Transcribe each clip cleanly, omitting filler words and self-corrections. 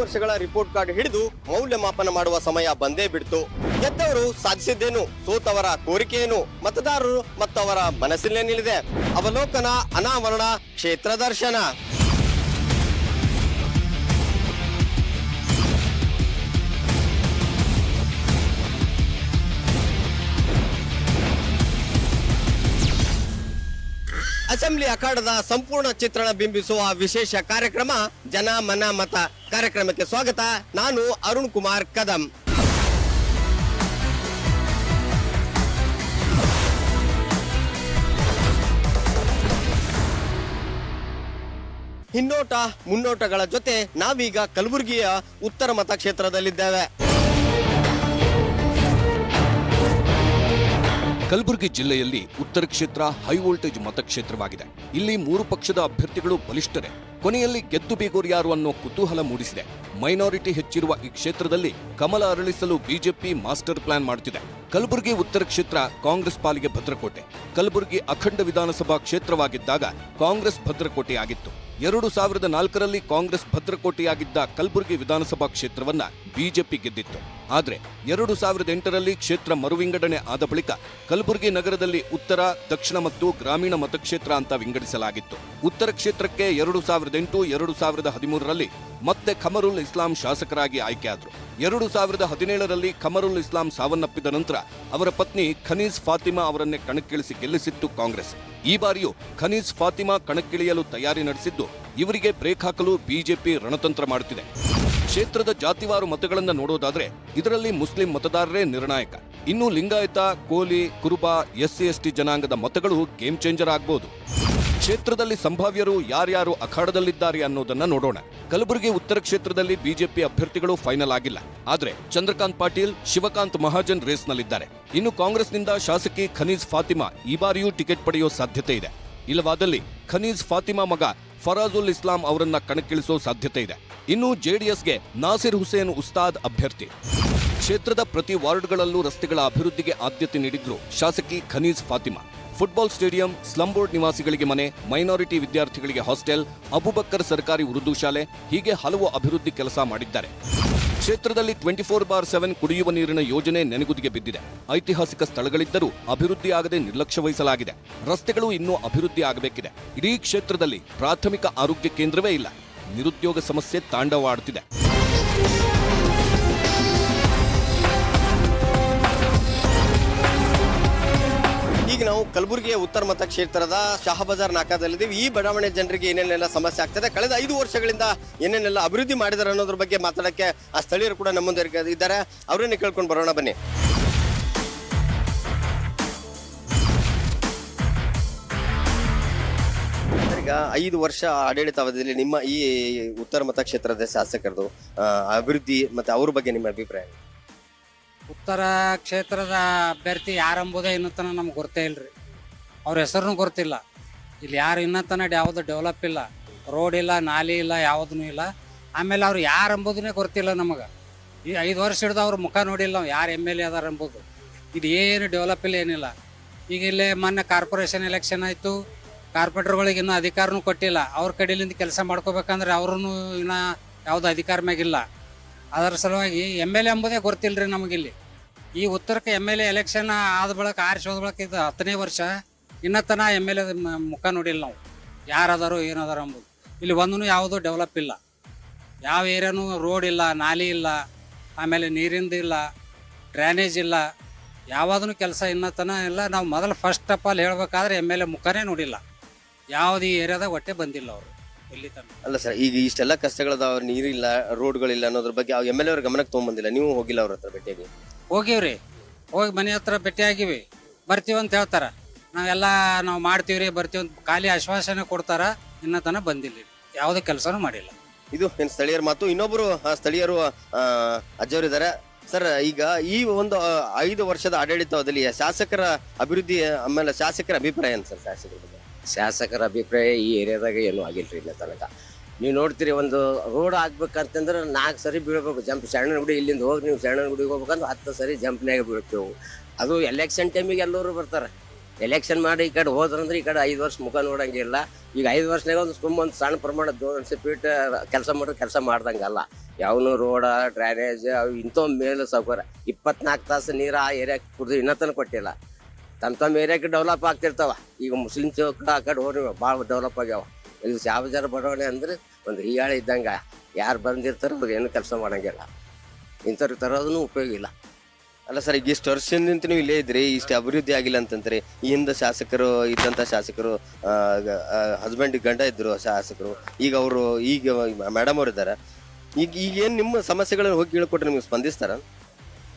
ವರ್ಷಗಳ report card ಹಿಡಿದು ಮೌಲ್ಯಮಾಪನ ಮಾಡುವ ಸಮಯ ಬಂದೇ ಬಿಡ್ತು. ಗೆದ್ದವರು ಸಾಧಿಸಿದ್ದೇನು, ಸೋತವರ ಕೋರಿಕೆಯೇನು, ಮತದಾರರು ಮತ್ತು ಅವರ ಮನಸ್ಸಿನೇನಿದೆ? ಅವಲೋಕನ, ಅನಾವರಣ, ಕ್ಷೇತ್ರ ದರ್ಶನ. ಅಸೆಂಬ್ಲಿ ಅಖಾಡದ ಸಂಪೂರ್ಣ ಚಿತ್ರಣ ಬಿಂಬಿಸುವ ವಿಶೇಷ ಕಾರ್ಯಕ್ರಮ ಜನ ಮನ ಮತ ಕಾರ್ಯಕ್ರಮಕ್ಕೆ ಸ್ವಾಗತ. ನಾನು ಅರುಣ್ ಕುಮಾರ್ ಕದಂ. ಹಿನ್ನೋಟ ಮುನ್ನೋಟಗಳ ಜೊತೆ ನಾವೀಗ ಕಲಬುರಗಿಯ ಉತ್ತರ ಮತಕ್ಷೇತ್ರದಲ್ಲಿದ್ದೇವೆ. ಕಲಬುರಗಿ ಜಿಲ್ಲೆಯಲ್ಲಿ ಉತ್ತರ ಕ್ಷೇತ್ರ ಹೈ ವೋಲ್ಟೇಜ್ ಮತಕ್ಷೇತ್ರವಾಗಿದೆ. ಇಲ್ಲಿ 3 ಪಕ್ಷದ ಅಭ್ಯರ್ಥಿಗಳು ಬಲಿಷ್ಠರೇ. ಕೊನೆಯಲ್ಲಿ ಗೆದ್ದು ಬೀಗೋರು ಯಾರು ಅನ್ನೋ ಕುತೂಹಲ ಮೂಡಿಸಿದೆ. ಮೈನಾರಿಟಿ ಹೆಚ್ಚಿರುವ ಈ ಕ್ಷೇತ್ರದಲ್ಲಿ ಕಮಲ ಅರಳಿಸಲು ಬಿಜೆಪಿ ಮಾಸ್ಟರ್ ಪ್ಲಾನ್ ಮಾಡುತ್ತಿದೆ. ಕಲಬುರಗಿ ಉತ್ತರ ಕ್ಷೇತ್ರ ಕಾಂಗ್ರೆಸ್ ಪಾಲಿಗೆ ಭದ್ರಕೋಟೆ. ಕಲಬುರಗಿ ಅಖಂಡ ವಿಧಾನಸಭಾ ಕ್ಷೇತ್ರವಾಗಿದ್ದಾಗ ಕಾಂಗ್ರೆಸ್ ಭದ್ರಕೋಟೆಯಾಗಿತ್ತು. 2004ರಲ್ಲಿ ಕಾಂಗ್ರೆಸ್ ಭದ್ರಕೋಟೆಯಾಗಿದ್ದ ಕಲಬುರಗಿ ವಿಧಾನಸಭಾ ಕ್ಷೇತ್ರವನ್ನ ಬಿಜೆಪಿ ಗೆದ್ದಿತ್ತು. ಆದ್ರೆ 2008ರಲ್ಲಿ ಕ್ಷೇತ್ರ ಮರುವಿಂಗಡಣೆ ಆದ ಬಳಿಕ ಕಲಬುರಗಿ ನಗರದಲ್ಲಿ ಉತ್ತರ, ದಕ್ಷಿಣ ಮತ್ತು ಗ್ರಾಮೀಣ ಮತಕ್ಷೇತ್ರ ಅಂತ ವಿಂಗಡಿಸಲಾಗಿತ್ತು. ಉತ್ತರ ಕ್ಷೇತ್ರಕ್ಕೆ 2008, 2013ರಲ್ಲಿ ಮತ್ತೆ ಖಮರುಲ್ ಇಸ್ಲಾಂ ಶಾಸಕರಾಗಿ ಆಯ್ಕೆಯಾದರು. 2017ರಲ್ಲಿ ಖಮರುಲ್ ಇಸ್ಲಾಂ ಸಾವನ್ನಪ್ಪಿದ ನಂತರ ಅವರ ಪತ್ನಿ ಖನೀಜ್ ಫಾತಿಮಾ ಅವರನ್ನೇ ಕಣಕ್ಕಿಳಿಸಿ ಗೆಲ್ಲಿಸಿತ್ತು ಕಾಂಗ್ರೆಸ್. ಈ ಬಾರಿಯೂ ಖನೀಜ್ ಫಾತಿಮಾ ಕಣಕ್ಕಿಳಿಯಲು ತಯಾರಿ ನಡೆಸಿದ್ದು, ಇವರಿಗೆ ಬ್ರೇಕ್ ಹಾಕಲು ಬಿಜೆಪಿ ರಣತಂತ್ರ ಮಾಡುತ್ತಿದೆ. ಕ್ಷೇತ್ರದ ಜಾತಿವಾರು ಮತಗಳನ್ನು ನೋಡೋದಾದ್ರೆ ಇದರಲ್ಲಿ ಮುಸ್ಲಿಂ ಮತದಾರರೇ ನಿರ್ಣಾಯಕ. ಇನ್ನು ಲಿಂಗಾಯತ, ಕೋಲಿ, ಕುರುಬ, SC/ST ಜನಾಂಗದ ಮತಗಳು ಗೇಮ್ ಚೇಂಜರ್ ಆಗಬಹುದು. ಕ್ಷೇತ್ರದಲ್ಲಿ ಸಂಭಾವ್ಯರು ಯಾರ್ಯಾರು ಅಖಾಡದಲ್ಲಿದ್ದಾರೆ ಅನ್ನೋದನ್ನ ನೋಡೋಣ. ಕಲಬುರಗಿ ಉತ್ತರ ಕ್ಷೇತ್ರದಲ್ಲಿ ಬಿಜೆಪಿ ಅಭ್ಯರ್ಥಿಗಳು ಫೈನಲ್ ಆಗಿಲ್ಲ. ಆದ್ರೆ ಚಂದ್ರಕಾಂತ್ ಪಾಟೀಲ್, ಶಿವಕಾಂತ್ ಮಹಾಜನ್ ರೇಸ್ನಲ್ಲಿದ್ದಾರೆ. ಇನ್ನು ಕಾಂಗ್ರೆಸ್ನಿಂದ ಶಾಸಕಿ ಖನೀಜ್ ಫಾತಿಮಾ ಈ ಬಾರಿಯೂ ಟಿಕೆಟ್ ಪಡೆಯೋ ಸಾಧ್ಯತೆ ಇದೆ. ಇಲ್ಲವಾದಲ್ಲಿ ಖನೀಜ್ ಫಾತಿಮಾ ಮಗ ಫರಾಜುಲ್ ಇಸ್ಲಾಂ ಅವರನ್ನ ಕಣಕ್ಕಿಳಿಸೋ ಸಾಧ್ಯತೆ ಇದೆ. ಇನ್ನು ಜೆಡಿಎಸ್ಗೆ ನಾಸಿರ್ ಹುಸೇನ್ ಉಸ್ತಾದ್ ಅಭ್ಯರ್ಥಿ. ಕ್ಷೇತ್ರದ ಪ್ರತಿ ವಾರ್ಡ್ಗಳಲ್ಲೂ ರಸ್ತೆಗಳ ಅಭಿವೃದ್ಧಿಗೆ ಆದ್ಯತೆ ನೀಡಿದ್ರು ಶಾಸಕಿ Kaneez Fatima. Football stadium, slum board ನಿವಾಸಿಗಳಿಗೆ ಮನೆ, ಮೈನಾರಿಟಿ ವಿದ್ಯಾರ್ಥಿಗಳಿಗೆ ಹಾಸ್ಟೆಲ್, ಅಬುಬಕ್ಕರ್ ಸರ್ಕಾರಿ ಉರ್ದು ಶಾಲೆ, ಹೀಗೆ ಹಲವು ಅಭಿವೃದ್ಧಿ ಕೆಲಸ ಮಾಡಿದ್ದಾರೆ. ಕ್ಷೇತ್ರದಲ್ಲಿ 24/7 ಕುಡಿಯುವ ನೀರಿನ ಯೋಜನೆ ನೆನೆಗುದಿಗೆ ಬಿದ್ದಿದೆ. ಐತಿಹಾಸಿಕ ಸ್ಥಳಗಳಿದ್ದರೂ ಅಭಿವೃದ್ಧಿ ಆಗದೆ ನಿರ್ಲಕ್ಷ್ಯ ವಹಿಸಲಾಗಿದೆ. ರಸ್ತೆಗಳು ಇನ್ನೂ ಅಭಿವೃದ್ಧಿ ಆಗಬೇಕಿದೆ. ಇಡೀ ಕ್ಷೇತ್ರದಲ್ಲಿ ಪ್ರಾಥಮಿಕ ಆರೋಗ್ಯ ಕೇಂದ್ರವೇ ಇಲ್ಲ. ನಿರುದ್ಯೋಗ ಸಮಸ್ಯೆ ತಾಂಡವಾಡುತ್ತಿದೆ. ಈಗ ನಾವು ಕಲಬುರಗಿಯ ಉತ್ತರ ಮತಕ್ಷೇತ್ರದ ಶಹಾಬಜಾರ್ ನಾಕಾದಲ್ಲಿದ್ದೀವಿ. ಈ ಬಡಾವಣೆ ಜನರಿಗೆ ಏನೇನೆಲ್ಲ ಸಮಸ್ಯೆ ಆಗ್ತದೆ, ಕಳೆದ 5 ವರ್ಷಗಳಿಂದ ಏನೇನೆಲ್ಲ ಅಭಿವೃದ್ಧಿ ಮಾಡಿದಾರೆ ಅನ್ನೋದ್ರ ಬಗ್ಗೆ ಮಾತಾಡಕ್ಕೆ ಆ ಸ್ಥಳೀಯರು ಕೂಡ ನಮ್ಮ ಮುಂದೆ ಇದ್ದಾರೆ. ಅವರನ್ನೇ ಕೇಳ್ಕೊಂಡು ಬರೋಣ ಬನ್ನಿ. ಈಗ 5 ವರ್ಷ ಆಡಳಿತಾವಧಿಯಲ್ಲಿ ನಿಮ್ಮ ಈ ಉತ್ತರ ಮತಕ್ಷೇತ್ರದ ಶಾಸಕರದು ಅಭಿವೃದ್ಧಿ ಮತ್ತೆ ಅವ್ರ ಬಗ್ಗೆ ನಿಮ್ಮ ಅಭಿಪ್ರಾಯ? ಉತ್ತರ ಕ್ಷೇತ್ರದ ಅಭ್ಯರ್ಥಿ ಯಾರೆಂಬುದೇ ಇನ್ನೂ ತನಕ ನಮ್ಗೆ ಗೊತ್ತೇ ಇಲ್ರಿ. ಅವ್ರ ಹೆಸರು ಗೊತ್ತಿಲ್ಲ. ಇಲ್ಲಿ ಯಾರು ಇನ್ನೂ ತನಕ ಯಾವುದು ಡೆವಲಪ್ ಇಲ್ಲ, ರೋಡ್ ಇಲ್ಲ, ನಾಲಿ ಇಲ್ಲ, ಯಾವುದೂ ಇಲ್ಲ. ಆಮೇಲೆ ಅವ್ರು ಯಾರು ಎಂಬುದನ್ನೇ ಗೊತ್ತಿಲ್ಲ ನಮಗೆ. ಈ 5 ವರ್ಷ ಹಿಡಿದು ಅವ್ರ ಮುಖ ನೋಡಿಲ್ಲ ನಾವು ಯಾರು MLA ಅದಾರ ಎಂಬುದು. ಇದು ಏನು ಡೆವಲಪ್ ಇಲ್ಲ, ಏನಿಲ್ಲ. ಈಗ ಇಲ್ಲೇ ಮೊನ್ನೆ ಕಾರ್ಪೊರೇಷನ್ ಎಲೆಕ್ಷನ್ ಆಯಿತು. ಕಾರ್ಪೊರೇಟರ್ಗಳಿಗೆ ಇನ್ನೂ ಅಧಿಕಾರನೂ ಕೊಟ್ಟಿಲ್ಲ. ಅವ್ರ ಕಡೆಯಿಂದ ಕೆಲಸ ಮಾಡ್ಕೋಬೇಕಂದ್ರೆ ಅವ್ರೂ ಇನ್ನೂ ಯಾವುದು ಅಧಿಕಾರ ಮ್ಯಾಗಿಲ್ಲ. ಅದರ ಸಲುವಾಗಿ MLA ಎಂಬುದೇ ಗೊತ್ತಿಲ್ಲರಿ ನಮಗಿಲ್ಲಿ. ಈ ಉತ್ತರಕ್ಕೆ MLA ಎಲೆಕ್ಷನ್ ಆದ ಬಳಿಕ ಆರಿಸೋದ ಬಳಿಕ ಇದು 10ನೇ ವರ್ಷ ಇನ್ನೂ ತನ MLA ಮುಖ ನೋಡಿಲ್ಲ ನಾವು. ಯಾರದಾರೋ ಏನದಾರೋ ಎಂಬುದು. ಇಲ್ಲಿ ಒಂದೂ ಯಾವುದೂ ಡೆವಲಪ್ ಇಲ್ಲ. ಯಾವ ಏರಿಯಾನೂ ರೋಡ್ ಇಲ್ಲ, ನಾಲಿ ಇಲ್ಲ, ಆಮೇಲೆ ನೀರಿಂದ ಇಲ್ಲ, ಡ್ರೈನೇಜ್ ಇಲ್ಲ, ಯಾವುದೂ ಕೆಲಸ ಇನ್ನೂ ತನ ಇಲ್ಲ. ನಾವು ಮೊದಲು ಫಸ್ಟ್ ಆಫ್ ಆಲ್ ಹೇಳ್ಬೇಕಾದ್ರೆ MLA ಮುಖನೇ ನೋಡಿಲ್ಲ. ಯಾವ್ದು ಈ ಏರಿಯಾದಾಗ ಒಟ್ಟೆ ಬಂದಿಲ್ಲ ಅವರು ಇಲ್ಲಿ ತನಕ. ಅಲ್ಲ ಸರ್, ಈಗ ಇಷ್ಟೆಲ್ಲ ಕಷ್ಟಗಳದಾವ, ನೀರಿಲ್ಲ, ರೋಡ್ಗಳಿಲ್ಲ ಅನ್ನೋದ್ರ ಬಗ್ಗೆ MLA ಅವ್ರ ಗಮನಕ್ಕೆ ತೊಗೊಂಬಂದಿಲ್ಲ. ನೀವು ಹೋಗಿಲ್ಲ ಅವ್ರ ಹತ್ರ ಭೇಟಿಯಾಗಿ? ಹೋಗಿವ್ರಿ, ಹೋಗಿ ಮನೆ ಹತ್ರ ಭೇಟಿಯಾಗಿವಿ. ಬರ್ತೀವಿ ಅಂತ ಹೇಳ್ತಾರ. ನಾವೆಲ್ಲ ನಾವು ಮಾಡ್ತೀವ್ರಿ, ಬರ್ತೀವಿ ಅಂತ ಖಾಲಿ ಆಶ್ವಾಸನೆ ಕೊಡ್ತಾರ. ಇನ್ನೂ ತನಕ ಬಂದಿಲ್ಲ, ಯಾವುದೇ ಕೆಲಸನೂ ಮಾಡಿಲ್ಲ. ಇದು ಏನು ಸ್ಥಳೀಯರ ಮಾತು. ಇನ್ನೊಬ್ರು ಸ್ಥಳೀಯರು ಅಜ್ಜವರಿದ್ದಾರೆ. ಸರ್, ಈಗ ಈ ಒಂದು 5 ವರ್ಷದ ಆಡಳಿತದಲ್ಲಿ ಶಾಸಕರ ಅಭಿವೃದ್ಧಿ ಆಮೇಲೆ ಶಾಸಕರ ಅಭಿಪ್ರಾಯ ಏನು ಸರ್? ಶಾಸಕರ ಬಗ್ಗೆ ಶಾಸಕರ ಅಭಿಪ್ರಾಯ ಈ ಏರಿಯಾದಾಗ ಏನೂ ಆಗಿಲ್ರಿ ಇಲ್ಲ ತನಕ. ನೀವು ನೋಡ್ತೀರಿ, ಒಂದು ರೋಡ್ ಆಗ್ಬೇಕಂತಂದ್ರೆ 4 ಸರಿ ಬೀಳ್ಬೇಕು ಜಂಪ್. ಶರಣನಗುಡಿ ಇಲ್ಲಿಂದ ಹೋಗಿ ನೀವು ಶರಣನಗುಡಿಗೆ ಹೋಗ್ಬೇಕಂದ್ರೆ 10 ಸರಿ ಜಂಪ್ನಾಗ ಬೀಳ್ತೇವೆ. ಅದು ಎಲೆಕ್ಷನ್ ಟೈಮಿಗೆ ಎಲ್ಲರೂ ಬರ್ತಾರೆ. ಎಲೆಕ್ಷನ್ ಮಾಡಿ ಈ ಕಡೆ ಹೋದ್ರಂದ್ರೆ ಈ ಕಡೆ 5 ವರ್ಷ ಮುಖ ನೋಡಂಗಿಲ್ಲ. ಈಗ 5 ವರ್ಷನಾಗ ಒಂದು ಸಣ್ಣ ಪ್ರಮಾಣದ ಫೀಟ್ ಕೆಲಸ ಮಾಡೋ ಕೆಲಸ ಮಾಡ್ದಂಗಲ್ಲ. ಯಾವನು ರೋಡ ಡ್ರೈನೇಜ್ ಅವು ಇಂಥವು ಮೇಲೆ ಸೌಕರ್ಯ 24 ತಾಸು ನೀರು ಆ ಏರಿಯಾಕ್ಕೆ ಕುಡಿದು ಇನ್ನತನ ಕೊಟ್ಟಿಲ್ಲ. ತಮ್ಮ ಏರಿಯಾಕ್ಕೆ ಡೆವಲಪ್ ಆಗ್ತಿರ್ತಾವ. ಈಗ ಮುಸ್ಲಿಂ ಚೌಕ ಆ ಕಡೆ ಹೋಗಿ ಭಾಳ ಡೆವಲಪ್ ಆಗ್ಯಾವ. ಇದು ಶಾಬಜಾರ್ ಬಡಾವಣೆ ಅಂದ್ರೆ ಒಂದು ಹೀಯಾಳಿ ಇದ್ದಂಗೆ. ಯಾರು ಬಂದಿರ್ತಾರೋ ಅವ್ರು ಏನು ಕೆಲಸ ಮಾಡಂಗಿಲ್ಲ. ಇಂಥವ್ರಿಗೆ ತರೋದನ್ನು ಉಪಯೋಗ ಇಲ್ಲ. ಅಲ್ಲ ಸರ್, ಈಗ ಇಷ್ಟು ವರ್ಷದಿಂದ ನೀವು ಇಲ್ಲೇ ಇದ್ರಿ, ಇಷ್ಟು ಅಭಿವೃದ್ಧಿ ಆಗಿಲ್ಲ ಅಂತಂದ್ರೆ ಈ ಹಿಂದೆ ಶಾಸಕರು ಇದ್ದಂಥ ಶಾಸಕರು ಹಸ್ಬೆಂಡ್ ಗಂಡ ಇದ್ರು ಶಾಸಕರು, ಈಗ ಅವರು ಈಗ ಮೇಡಮ್ ಅವ್ರು ಇದ್ದಾರೆ. ಈಗ ಏನು ನಿಮ್ಮ ಸಮಸ್ಯೆಗಳನ್ನು ಹೋಗಿ ಕೇಳ್ಕೊಟ್ರೆ ನಿಮ್ಗೆ ಸ್ಪಂದಿಸ್ತಾರ?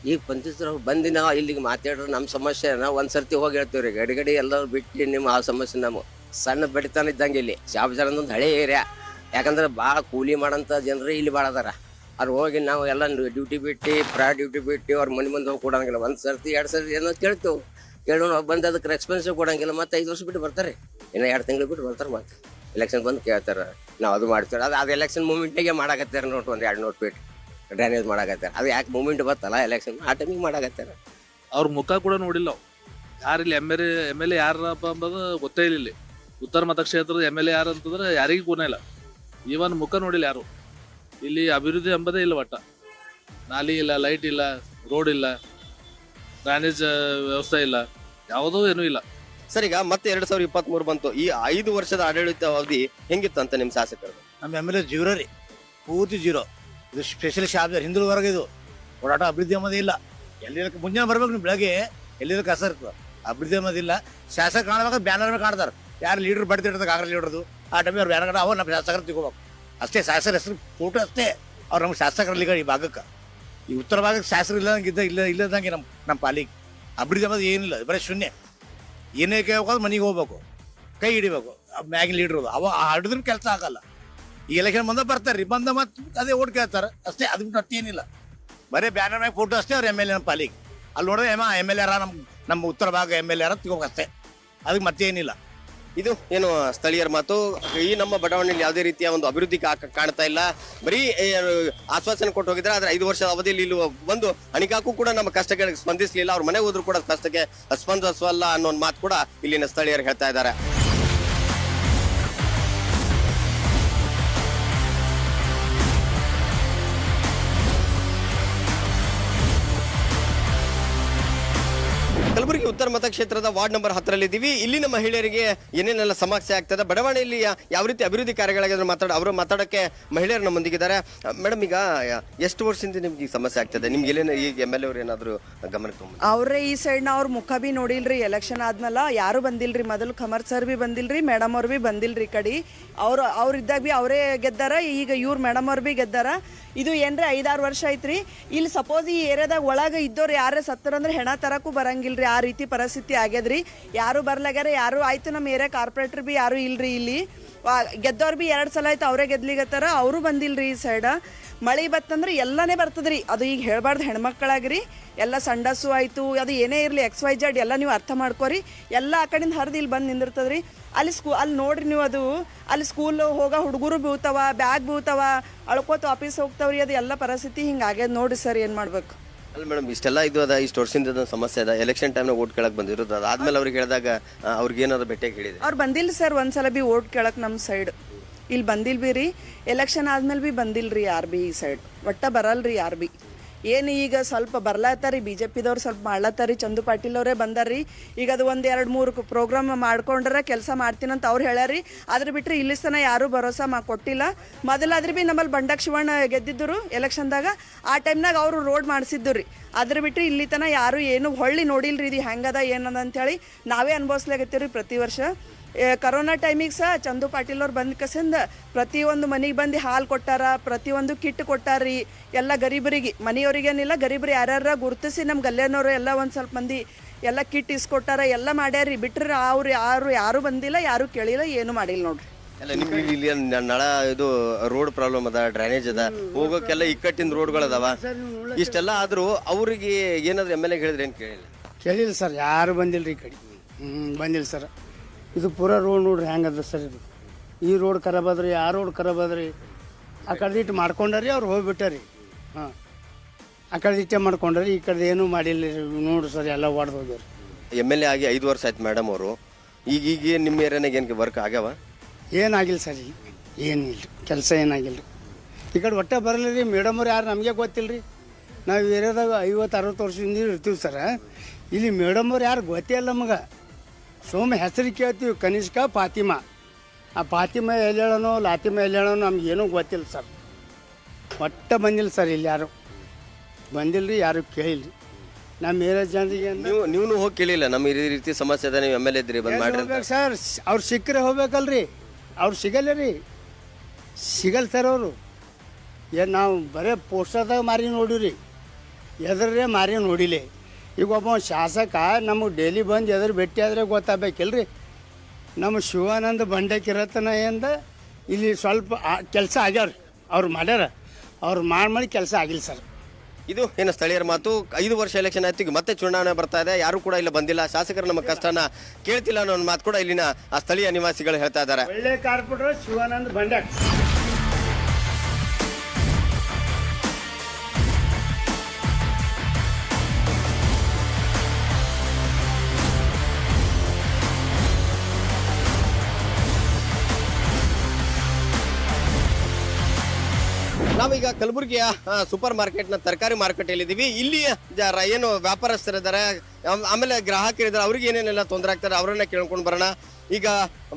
ಈಗ ಪಂಚಾಯತ್ ಬಂದು ನಾವು ಇಲ್ಲಿಗೆ ಮಾತಾಡ್ರೆ ನಮ್ಮ ಸಮಸ್ಯೆನ ಒಂದ್ಸರ್ತಿ ಹೋಗಿ ಹೇಳ್ತೀವಿ ರೀ. ಗಡಿ ಎಲ್ಲರೂ ಬಿಟ್ಟು ನಿಮ್ಮ ಆ ಸಮಸ್ಯೆ ನಮ್ಮ ಸಣ್ಣ ಬಡಿತಾನ ಇದ್ದಂಗೆ ಇಲ್ಲಿ ಶಾಬಜಾರ್ ಒಂದು ಹಳೆ ಏರಿಯಾ. ಯಾಕಂದ್ರೆ ಭಾಳ ಕೂಲಿ ಮಾಡೋಂಥ ಜನರು ಇಲ್ಲಿ ಭಾಳ ಅದಾರ. ಅವ್ರು ಹೋಗಿ ನಾವು ಎಲ್ಲ ಡ್ಯೂಟಿ ಬಿಟ್ಟು ಪ್ರೈವೇಟ್ ಡ್ಯೂಟಿ ಬಿಟ್ಟು ಅವ್ರ ಮನೆ ಮುಂದೆ ಹೋಗಿ ಕೊಡೋಂಗಿಲ್ಲ. 1 ಸರ್ತಿ 2 ಸರ್ತಿ ಏನೋ ಕೇಳ್ತೇವೆ. ಕೇಳೋಣ ಬಂದು ಅದಕ್ಕೆ ರೆಸ್ಪಾನ್ಸಿವ್ ಕೊಡೋಂಗಿಲ್ಲ. ಮತ್ತೆ 5 ವರ್ಷ ಬಿಟ್ಟು ಬರ್ತಾರೆ, ಇನ್ನೂ 2 ತಿಂಗಳು ಬಿಟ್ಟು ಬರ್ತಾರೆ. ಮತ್ತೆ ಎಲೆಕ್ಷನ್ ಬಂದು ಕೇಳ್ತಾರೆ, ನಾವು ಅದು ಮಾಡ್ತೀವಿ. ಅದು ಎಲೆಕ್ಷನ್ ಮೂಮೆಂಟಿಗೆ ಮಾಡಾಕತ್ತಾರೆ. ನೋಟ್ 1-2 ಫೀಟ್ ಡ್ರೈನೇಜ್ ಮಾಡಾಕತ್ತಾರೆ. ಅದು ಯಾಕೆ ಮೂಮೆಂಟ್ ಬರ್ತಲ್ಲ ಎಲೆಕ್ಷನ್ ಆ ಟೈಮಿಗೆ ಮಾಡಾಕತ್ತಾರೆ. ಅವ್ರ ಮುಖ ಕೂಡ ನೋಡಿಲ್ಲ. ಯಾರಿಲ್ಲಿ ಎಮ್ ಎಲ್ ಎ ಯಾರಪ್ಪ ಅಂಬೋದು ಗೊತ್ತೇ ಇಲ್ಲ. ಇಲ್ಲಿ ಉತ್ತರ ಮತಕ್ಷೇತ್ರದ MLA ಯಾರು ಅಂತಂದ್ರೆ ಯಾರಿಗೂ ಗುಣ ಇಲ್ಲ. ಇವನ್ ಮುಖ ನೋಡಿಲ್ಲ ಯಾರು. ಇಲ್ಲಿ ಅಭಿವೃದ್ಧಿ ಎಂಬುದೇ ಇಲ್ಲ. ಒಟ್ಟ ನಾಲಿ ಇಲ್ಲ, ಲೈಟ್ ಇಲ್ಲ, ರೋಡ್ ಇಲ್ಲ, ಡ್ರೈನೇಜ್ ವ್ಯವಸ್ಥೆ ಇಲ್ಲ, ಯಾವುದೂ ಏನೂ ಇಲ್ಲ. ಸರ್, ಈಗ ಮತ್ತೆ 2023 ಬಂತು. ಈ 5 ವರ್ಷದ ಆಡಳಿತ ಅವಧಿ ಹೆಂಗಿತ್ತು ಅಂತ ನಿಮ್ಮ ಶಾಸಕರು? ನಮ್ಮ MLA ಜೀರೋ ರೀ, ಪೂರ್ತಿ ಜೀರೋ. ಇದು ಸ್ಪೆಷಲ್ ಶಾಬಜಾರ್ ಹಿಂದುಳಿದವರೆಗೆ ಇದು ಓಡಾಟ ಅಭಿವೃದ್ಧಿ ಅನ್ನೋದೇ ಇಲ್ಲ. ಎಲ್ಲಿ ಮುಂಜಾನೆ ಬರ್ಬೇಕು ನೀವು ಬೆಳಗ್ಗೆ, ಎಲ್ಲಿರೋ ಕಸ ಇರ್ತದೆ, ಅಭಿವೃದ್ಧಿ ಅನ್ನೋದಿಲ್ಲ. ಶಾಸಕ ಕಾಣಬೇಕು, ಬ್ಯಾನರ್ ಕಾಣ್ತಾರೆ. ಯಾರು ಲೀಡರ್ ಬಡ್ದಿರ್ತದೆ ಕಾಂಗ್ರೆಸ್ ಲೀಡರ್ದು ಆ ಟೈಮಿಗೆ ಅವ್ರು ಬ್ಯಾನರ್ ಅವ ನಮ್ಮ ಶಾಸಕರು ತಗೋಬೇಕು ಅಷ್ಟೇ. ಶಾಸಕರ ಹೆಸರು ಫೋಟೋ ಅಷ್ಟೇ. ಅವ್ರು ನಮ್ಗೆ ಶಾಸಕರಲ್ಲಿ ಈ ಭಾಗಕ್ಕೆ, ಈ ಉತ್ತರ ಭಾಗಕ್ಕೆ ಶಾಸಕರು ಇಲ್ಲದಂಗೆ ನಮ್ಮ ಪಾಲಿಗೆ ಅಭಿವೃದ್ಧಿ ಅನ್ನೋದು ಏನಿಲ್ಲ. ಬರೀ ಶೂನ್ಯ. ಏನೇ ಕೇಳ್ಬೇಕು ಮನೆಗೆ ಹೋಗ್ಬೇಕು, ಕೈ ಹಿಡಿಬೇಕು, ಮ್ಯಾಗಿನ ಲೀಡ್ರು ಅವ ಹಿಡಿದ್ರೂ ಕೆಲಸ ಆಗಲ್ಲ. ಈ ಎಲೆಕ್ಷನ್ ಬಂದ ಬರ್ತಾರೆ ರೀ, ಬಂದ ಮತ್ತೆ ಅದೇ ಓಟ್ ಕೇಳ್ತಾರೆ ಅಷ್ಟೇ. ಅದು ಬಿಟ್ಟು ಅಷ್ಟೇನಿಲ್ಲ. ಬರೀ ಬ್ಯಾನರ್ ಮ್ಯಾಗ ಫೋಟೋ ಅಷ್ಟೇ. ಅವ್ರು MLA ನಮ್ಮ ಪಾಲಿಗೆ ಅಲ್ಲಿ ನೋಡಿದ್ರೆ MLA ನಮ್ಮ ಉತ್ತರ ಭಾಗ MLA ತಗೋಬೇಕು ಅಷ್ಟೇ. ಅದಕ್ಕೆ ಮತ್ತೇನಿಲ್ಲ. ಇದು ಏನು ಸ್ಥಳೀಯರ ಮಾತು. ಈ ನಮ್ಮ ಬಡಾವಣೆಯಲ್ಲಿ ಯಾವುದೇ ರೀತಿಯ ಒಂದು ಅಭಿವೃದ್ಧಿ ಕಾಣ್ತಾ ಇಲ್ಲ. ಬರೀ ಆಶ್ವಾಸನೆ ಕೊಟ್ಟು ಹೋಗಿದ್ರೆ. ಆದ್ರೆ 5 ವರ್ಷದ ಅವಧಿಯಲ್ಲಿ ಇಲ್ಲಿ ಒಂದು ಹಣಿಕಾಕು ಕೂಡ ನಮ್ಮ ಕಷ್ಟಗಳಿಗೆ ಸ್ಪಂದಿಸಲಿಲ್ಲ. ಅವ್ರ ಮನೆಗೆ ಹೋದ್ರು ಕೂಡ ಕಷ್ಟಕ್ಕೆ ಸ್ಪಂದಿಸವಲ್ಲ ಅನ್ನೋ ಒಂದು ಮಾತು ಕೂಡ ಇಲ್ಲಿನ ಸ್ಥಳೀಯರು ಹೇಳ್ತಾ ಇದ್ದಾರೆ. ಕಲಬುರಗಿ ಉತ್ತರ ಮತಕ್ಷೇತ್ರದ ವಾರ್ಡ್ ನಂಬರ್ 10ರಲ್ಲಿ ಇದ್ದೀವಿ. ಇಲ್ಲಿನ ಮಹಿಳೆಯರಿಗೆ ಏನೇನೆಲ್ಲ ಸಮಸ್ಯೆ ಆಗ್ತದೆ, ಬಡಾವಣೆಯಲ್ಲಿ ಯಾವ ರೀತಿ ಅಭಿವೃದ್ಧಿ ಕಾರ್ಯಗಳಾಗಿದ್ರೆ ಅವರು ಮಾತಾಡೋಕ್ಕೆ ಮಹಿಳೆಯರು ನಮ್ಮೊಂದಿಗಿದ್ದಾರೆ. ಮೇಡಮ್, ಈಗ ಎಷ್ಟು ವರ್ಷದಿಂದ ನಿಮ್ಗೆ ಈ ಸಮಸ್ಯೆ ಆಗ್ತದೆ? ನಿಮ್ಗೆ ಎಲ್ಲೇನ ಈಗ MLA ಅವ್ರು ಏನಾದ್ರು ಗಮನಕ್ಕೆ ತಗೊಂಡು? ಅವ್ರೇ ಈ ಸೈಡ್ನ ಅವ್ರ ಮುಖ ಬಿ ನೋಡಿಲ್ರಿ. ಎಲೆಕ್ಷನ್ ಆದ್ಮೇಲೆ ಯಾರು ಬಂದಿಲ್ರಿ. ಮೊದಲು ಖಮರ್ ಸರ್ ಬಿ ಬಂದಿಲ್ರಿ, ಮೇಡಮ್ ಅವ್ರು ಬಿ ಬಂದಿಲ್ರಿ. ಕಡೆ ಅವ್ರು ಇದ್ದಾಗ ಬಿ ಅವರೇ ಗೆದ್ದಾರ. ಈಗ ಇವ್ರು ಮೇಡಮ್ ಅವ್ರು ಬಿ ಗೆದ್ದಾರ. ಇದು ಏನ್ರಿ 5-6 ವರ್ಷ ಐತ್ರಿ. ಇಲ್ಲಿ ಸಪೋಸ್ ಈ ಏರಿಯಾದಾಗ ಒಳಗೆ ಇದ್ದವ್ರು ಯಾರೇ ಸತ್ತರಂದ್ರೆ ಹೆಣ ತರಕ್ಕೂ ಬರಂಗಿಲ್ರಿ. ಆ ರೀತಿ ಪರಿಸ್ಥಿತಿ ಆಗ್ಯದ್ರಿ. ಯಾರು ಬರ್ಲಾಗ್ಯಾರ. ಯಾರು ಆಯ್ತು ನಮ್ಮ ಏರಿಯಾ ಕಾರ್ಪೊರೇಟರ್ ಬಿ ಯಾರು ಇಲ್ರಿ. ಇಲ್ಲಿ ಗೆದ್ದವ್ರು ಬಿ 2 ಸಲ ಆಯ್ತು ಅವರೇ ಗೆದ್ಲಿಗತ್ತಾರ. ಅವರು ಬಂದಿಲ್ರಿ. ಈ ಸೈಡ ಮಳೆ ಬತ್ತಂದ್ರೆ ಎಲ್ಲನೇ ಬರ್ತದ್ರಿ. ಅದು ಈಗ ಹೇಳ್ಬಾರ್ದು ಹೆಣ್ಮಕ್ಳಾಗ್ರಿ. ಎಲ್ಲ ಸಂಡಸು ಆಯಿತು, ಅದು ಏನೇ ಇರಲಿ XYZ ಎಲ್ಲ ನೀವು ಅರ್ಥ ಮಾಡ್ಕೋರಿ. ಎಲ್ಲ ಆ ಕಡೆಯಿಂದ ಹರಿದು ಇಲ್ಲಿ ಬಂದು ನಿಂದಿರ್ತದ್ರಿ. ಅಲ್ಲಿ ನೋಡ್ರಿ ನೀವು, ಅದು ಅಲ್ಲಿ ಸ್ಕೂಲ್ ಹೋಗೋ ಹುಡುಗರು ಬೀಳ್ತಾವ, ಬ್ಯಾಗ್ ಬೀಳ್ತಾವ, ಅಳ್ಕೋತ ಆಫೀಸ್ ಹೋಗ್ತಾವ್ರಿ. ಅದು ಎಲ್ಲ ಪರಿಸ್ಥಿತಿ ಹಿಂಗೆ ಆಗ್ಯದ ನೋಡ್ರಿ ಸರ್. ಏನು ಮಾಡ್ಬೇಕು? ಅಲ್ಲ ಮೇಡಮ್, ಇಷ್ಟೆಲ್ಲ ಇದು ಅದ, ಇಷ್ಟು ವರ್ಷದಿಂದ ಸಮಸ್ಯೆ ಅದ. ಎಲೆಕ್ಷನ್ ಟೈಮ್ನಾಗ ಓಟ್ ಕೇಳಕ್ ಬಂದಿರೋದು. ಅದಾದ್ಮೇಲೆ ಅವ್ರಿಗೆ ಹೇಳಿದಾಗ ಅವ್ರಿಗೆ ಏನಾದ್ರು ಭೇಟಿಯಾಗಿ ಹೇಳಿದೆ? ಅವ್ರು ಬಂದಿಲ್ಲ ಸರ್ ಒಂದ್ಸಲ ಬಿ ಓಟ್ ಕೇಳಕ್ ನಮ್ಮ ಸೈಡ್. ಇಲ್ಲಿ ಬಂದಿಲ್ಲ ಬಿ ರೀ. ಎಲೆಕ್ಷನ್ ಆದ್ಮೇಲೆ ಬಿ ಬಂದಿಲ್ರಿ ಯಾರು ಬಿ ಈ ಸೈಡ್. ಒಟ್ಟ ಬರಲ್ರಿ ಯಾರು ಬಿ. ಏನು ಈಗ ಸ್ವಲ್ಪ ಬರ್ಲಾತಾರಿ BJPದವ್ರು ಸ್ವಲ್ಪ ಮಾಡ್ಲತ್ತಾರಿ. ಚಂದು ಪಾಟೀಲ್ ಅವರೇ ಬಂದಾರ್ರಿ. ಈಗ ಅದು 1-2-3 ಪ್ರೋಗ್ರಾಮ್ ಮಾಡ್ಕೊಂಡ್ರೆ ಕೆಲಸ ಮಾಡ್ತೀನಂತ ಅವ್ರು ಹೇಳ್ಯಾರಿ. ಅದ್ರ ಬಿಟ್ಟರೆ ಇಲ್ಲಿ ತನ ಯಾರೂ ಭರೋಸಾ ಕೊಟ್ಟಿಲ್ಲ. ಮೊದಲಾದ್ರೆ ಬಿ ನಮ್ಮಲ್ಲಿ ಬಂಡಕ್ ಶಿವಣ್ಣ ಗೆದ್ದಿದ್ದರು ಎಲೆಕ್ಷನ್ದಾಗ. ಆ ಟೈಮ್ನಾಗ ಅವರು ರೋಡ್ ಮಾಡಿಸಿದ್ದು ರೀ. ಅದ್ರ ಬಿಟ್ಟರೆ ಇಲ್ಲಿ ತನ ಯಾರು ಏನು ಹೊಳ್ಳಿ ನೋಡಿಲ್ರಿ. ಇದು ಹೆಂಗದ ಏನದ ಅಂಥೇಳಿ ನಾವೇ ಅನುಭವಿಸ್ಲಾಗತ್ತೀವಿ ರೀ ಪ್ರತಿ ವರ್ಷ. ಕರೋನಾ ಟೈಮಿಗೆ ಸಹ ಚಂದು ಪಾಟೀಲ್ ಅವ್ರು ಬಂದ ಕಸಿಂದ ಪ್ರತಿಯೊಂದು ಮನೆಗೆ ಬಂದು ಹಾಲು ಕೊಟ್ಟಾರ, ಪ್ರತಿಯೊಂದು ಕಿಟ್ ಕೊಟ್ಟಾರ್ರಿ. ಎಲ್ಲ ಗರೀಬರಿಗೆ, ಮನೆಯವ್ರಿಗೇನಿಲ್ಲ, ಗರೀಬರು ಯಾರ್ಯಾರ ಗುರುತಿಸಿ ನಮ್ಮ ಗಲ್ಯಾನವರು ಎಲ್ಲ ಒಂದು ಸ್ವಲ್ಪ ಮಂದಿ ಎಲ್ಲ ಕಿಟ್ ಇಸ್ಕೊಟ್ಟಾರ, ಎಲ್ಲ ಮಾಡ್ಯಾರ್ರಿ. ಬಿಟ್ರೆ ಅವ್ರು ಯಾರು ಬಂದಿಲ್ಲ, ಯಾರು ಕೇಳಿಲ್ಲ, ಏನು ಮಾಡಿಲ್ಲ ನೋಡ್ರಿ. ಅಲ್ಲ, ನಿಮ್ಗೆ ಇಲ್ಲಿ ನಳ ಇದು ರೋಡ್ ಪ್ರಾಬ್ಲಮ್ ಅದ, ಡ್ರೈನೇಜ್ ಅದ, ಹೋಗೋಕ್ಕೆಲ್ಲ ಇಕ್ಕಟ್ಟಿನ ರೋಡ್ಗಳು ಅದಾವ. ಇಷ್ಟೆಲ್ಲ ಆದ್ರೂ ಅವ್ರಿಗೆ ಏನಾದ್ರು MLA ಹೇಳಿದ್ರೆ ಏನು ಕೇಳಿಲ್ಲ? ಕೇಳಿಲ್ಲ ಸರ್, ಯಾರು ಬಂದಿಲ್ಲ ರೀ ಈ ಕಡೆ. ಬಂದಿಲ್ಲ ಸರ್. ಇದು ಪೂರಾ ರೋಡ್ ನೋಡ್ರಿ ಹೆಂಗದ ಸರ್. ಇದು ಈ ರೋಡ್ ಖರಾಬ್ ಅದ್ರಿ, ಆ ರೋಡ್ ಖರಾಬ್ ಅದ್ರಿ. ಆ ಕಡೆ ಇಟ್ಟು ಮಾಡ್ಕೊಂಡ್ರಿ, ಅವ್ರು ಹೋಗ್ಬಿಟ್ಟಾರಿ. ಹಾಂ, ಆ ಕಡೆ ಇಟ್ಟೆ ಮಾಡ್ಕೊಂಡ್ರಿ, ಈ ಕಡೆ ಏನೂ ಮಾಡಿಲ್ಲ ರೀ. ನೋಡ್ರಿ ಸರ್, ಎಲ್ಲ ಹೊಡೆದು ಹೋಗ್ಯಾರ. MLA ಆಗಿ 5 ವರ್ಷ ಆಯ್ತು ಮೇಡಮ್ ಅವರು. ಈಗ ನಿಮ್ಮ ಏರಿಯಾನಾಗ ಏನು ವರ್ಕ್ ಆಗ್ಯಾವ? ಏನಾಗಿಲ್ಲ ಸರ್, ಈಗ ಏನಿಲ್ಲ ಕೆಲಸ ಏನಾಗಿಲ್ಲ ರೀ. ಈ ಕಡೆ ಒಟ್ಟೆ ಬರಲಿ ರೀ. ಮೇಡಮ್ ಅವ್ರು ಯಾರು ನಮಗೆ ಗೊತ್ತಿಲ್ಲ ರೀ. ನಾವು ಏರಿಯಾದಾಗ 50-60 ವರ್ಷದಿಂದ ಇರ್ತೀವಿ ಸರ. ಇಲ್ಲಿ ಮೇಡಮ್ ಅವ್ರು ಯಾರು ಗೊತ್ತೇ ಇಲ್ಲ ನಮಗೆ. ಸೋಮ ಹೆಸರು ಕೇಳ್ತೀವಿ, ಕನಿಷ್ಕ ಫಾತಿಮಾ. ಆ ಫಾತಿಮಾ ಎಲ್ಲಿ ಹೇಳೋನು ಲಾತಿಮಾ ಎಲ್ಲಿ ಹೇಳೋನು ನಮಗೇನೂ ಗೊತ್ತಿಲ್ಲ ಸರ್. ಒಟ್ಟು ಬಂದಿಲ್ಲ ಸರ್, ಇಲ್ಲಿ ಯಾರು ಬಂದಿಲ್ಲ ರೀ, ಯಾರು ಕೇಳಿಲ್ಲ. ನಮ್ಮ ಏರಿಯಾ ಜನರಿಗೆ ನೀವು ಹೋಗಿ ಕೇಳಿಲ್ಲ ನಮ್ಮ ಈ ರೀತಿ ಸಮಸ್ಯೆ ಅದ, ನೀವು MLA ಇದ್ರಿ ಬಂದು ಮಾಡ್ರಿ ಅಂತ? ಸರ್ ಅವ್ರು ಸಿಕ್ಕರೆ ಹೋಗ್ಬೇಕಲ್ರಿ. ಅವ್ರು ಸಿಗಲ್ಲ ರೀ, ಸಿಗಲ್ಲ ಸರ್ ಅವರು. ಏನು ನಾವು ಬರೀ ಪೋಸ್ಟರ್ದಾಗ ಮಾರಿ ನೋಡಿರಿ, ಎದ್ರೇ ಮಾರಿ ನೋಡಿಲ್ಲ. ಈಗ ಒಬ್ಬ ಶಾಸಕ ನಮಗೆ ಡೈಲಿ ಬಂದು ಎದುರು ಭೇಟಿ ಆದರೆ ಗೊತ್ತಾಗಬೇಕಿಲ್ರಿ. ನಮ್ಮ ಶಿವಾನಂದ ಬಂಡಕಿರತನ ಎಂದ ಇಲ್ಲಿ ಸ್ವಲ್ಪ ಕೆಲಸ ಆಗ್ಯಾವ್ರಿ. ಅವ್ರು ಮಾಡ್ಯಾರ, ಅವ್ರು ಮಾಡಿ ಕೆಲಸ ಆಗಿಲ್ಲ ಸರ್. ಇದು ಏನು ಸ್ಥಳೀಯರ ಮಾತು. 5 ವರ್ಷ ಎಲೆಕ್ಷನ್ ಆಯ್ತು, ಈಗ ಮತ್ತೆ ಚುನಾವಣೆ ಬರ್ತಾ ಇದೆ, ಯಾರು ಕೂಡ ಇಲ್ಲ ಬಂದಿಲ್ಲ. ಶಾಸಕರು ನಮ್ಮ ಕಷ್ಟನ ಕೇಳ್ತಿಲ್ಲ ಅನ್ನೋ ಒಂದು ಮಾತು ಕೂಡ ಇಲ್ಲಿನ ಆ ಸ್ಥಳೀಯ ನಿವಾಸಿಗಳು ಹೇಳ್ತಾ ಇದ್ದಾರೆ. ಒಳ್ಳೆ ಕಾರ್ಪೊರೇಟರ್ ಶಿವಾನಂದ ಬಂಡಾಕ್. ನಾವೀಗ ಕಲಬುರಗಿಯ ಸೂಪರ್ ಮಾರ್ಕೆಟ್ನ ತರಕಾರಿ ಮಾರುಕಟ್ಟೆಯಲ್ಲಿ ಇದ್ದೀವಿ. ಇಲ್ಲಿ ಏನು ವ್ಯಾಪಾರಸ್ಥರಿದ್ದಾರೆ, ಆಮೇಲೆ ಗ್ರಾಹಕರಿದ್ದಾರೆ, ಅವ್ರಿಗೆ ಏನೇನೆಲ್ಲ ತೊಂದರೆ ಆಗ್ತಾರೆ ಅವರನ್ನ ಕೇಳ್ಕೊಂಡು ಬರೋಣ. ಈಗ